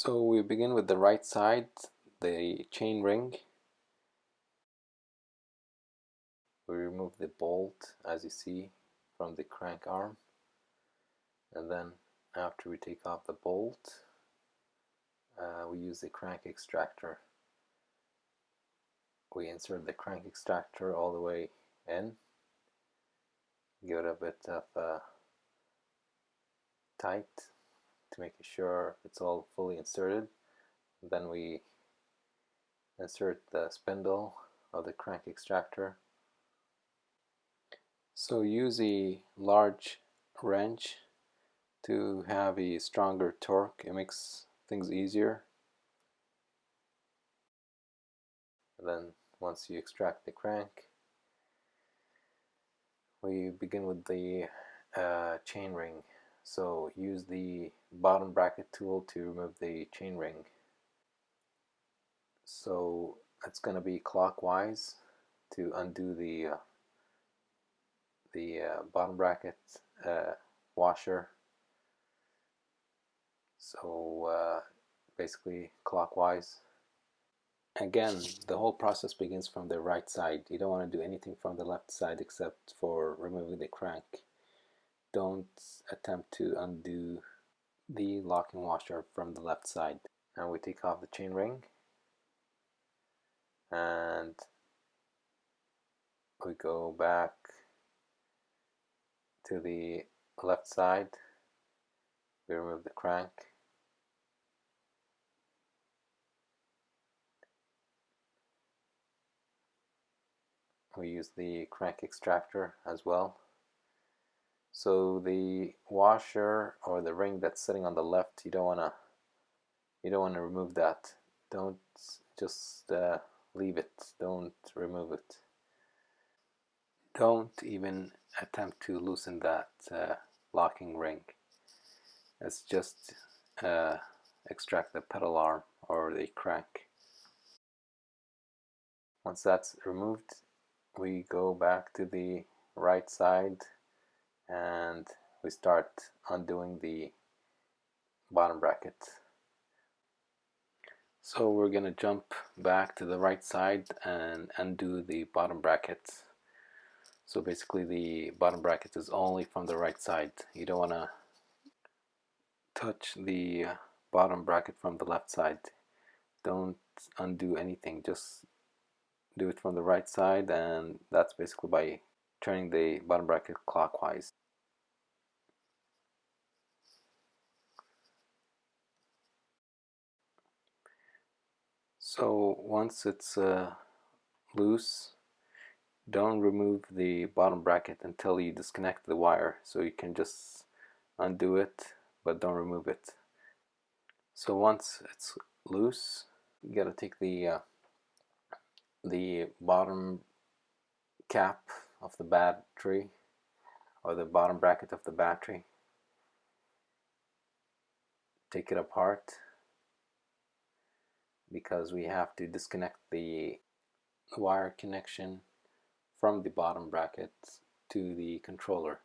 So we begin with the right side, the chain ring. We remove the bolt, as you see, from the crank arm, and then after we take off the bolt, we use the crank extractor. We insert the crank extractor all the way in, give it a bit of tight to make sure it's all fully inserted. Then we insert the spindle of the crank extractor. So use a large wrench to have a stronger torque. It makes things easier. And then once you extract the crank, we begin with the chain ring. So use the bottom bracket tool to remove the chain ring. So it's going to be clockwise to undo the bottom bracket washer. So basically clockwise. Again, the whole process begins from the right side. You don't want to do anything from the left side except for removing the crank. Don't attempt to undo the locking washer from the left side. Now we take off the chain ring and we go back to the left side. We remove the crank. We use the crank extractor as well. So the washer or the ring that's sitting on the left, you don't want to remove that. Don't just leave it. Don't remove it. Don't even attempt to loosen that locking ring. Let's just extract the pedal arm or the crank. Once that's removed, we go back to the right side and we start undoing the bottom bracket. So we're going to jump back to the right side and undo the bottom bracket. So basically the bottom bracket is only from the right side. You don't want to touch the bottom bracket from the left side. Don't undo anything, just do it from the right side, and that's basically by turning the bottom bracket clockwise. So once it's loose, don't remove the bottom bracket until you disconnect the wire. So you can just undo it, but don't remove it. So once it's loose, you gotta take the bottom cap of the battery or the bottom bracket of the battery, take it apart, because we have to disconnect the wire connection from the bottom bracket to the controller.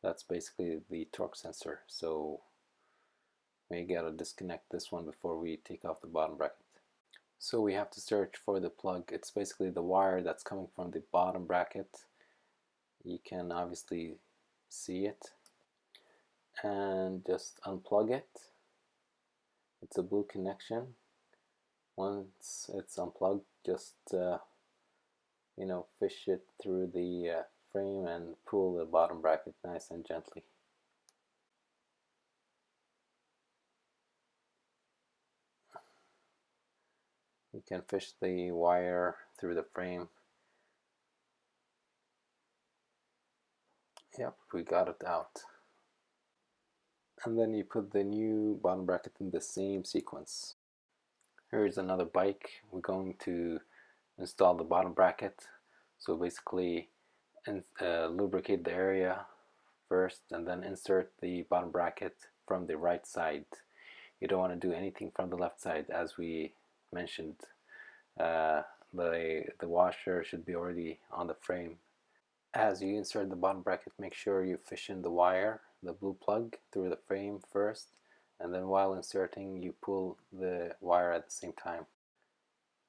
That's basically the torque sensor. So we gotta disconnect this one before we take off the bottom bracket. So we have to search for the plug. It's basically the wire that's coming from the bottom bracket. You can obviously see it, and just unplug it. It's a blue connection. Once it's unplugged, just fish it through the frame and pull the bottom bracket nice and gently. You can fish the wire through the frame. Yep, we got it out. And then you put the new bottom bracket in the same sequence. Here's another bike. We're going to install the bottom bracket. So basically lubricate the area first and then insert the bottom bracket from the right side. You don't want to do anything from the left side, as we mentioned. The washer should be already on the frame. As you insert the bottom bracket, make sure you fish in the wire, the blue plug, through the frame first, and then while inserting you pull the wire at the same time,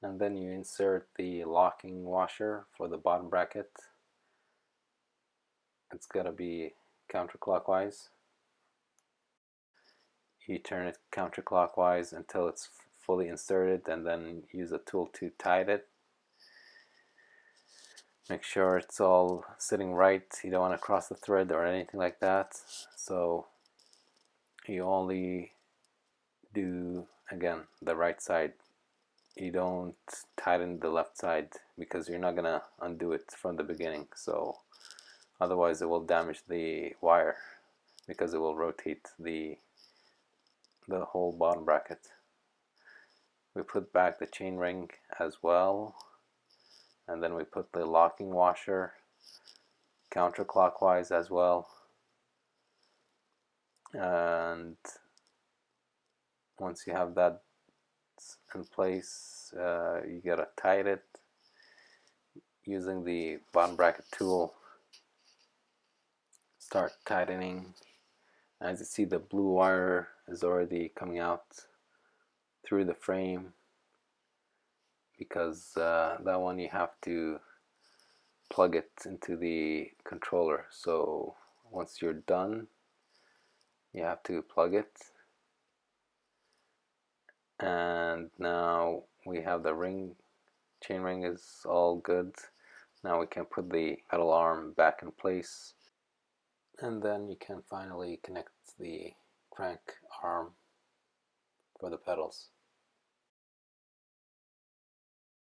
and then you insert the locking washer for the bottom bracket. It's gotta be counterclockwise. You turn it counterclockwise until it's fully inserted, and then use a tool to tight it. Make sure it's all sitting right. You don't want to cross the thread or anything like that. So you only do, again, the right side. You don't tighten the left side because you're not gonna undo it from the beginning. So otherwise it will damage the wire because it will rotate the whole bottom bracket. We put back the chain ring as well, and then we put the locking washer counterclockwise as well, and once you have that in place, you gotta tight it using the bottom bracket tool. Start tightening. As you see, the blue wire is already coming out through the frame, because that one you have to plug it into the controller. So once you're done, you have to plug it. And now we have the ring, chain ring is all good. Now we can put the pedal arm back in place, and then you can finally connect the crank arm for the pedals.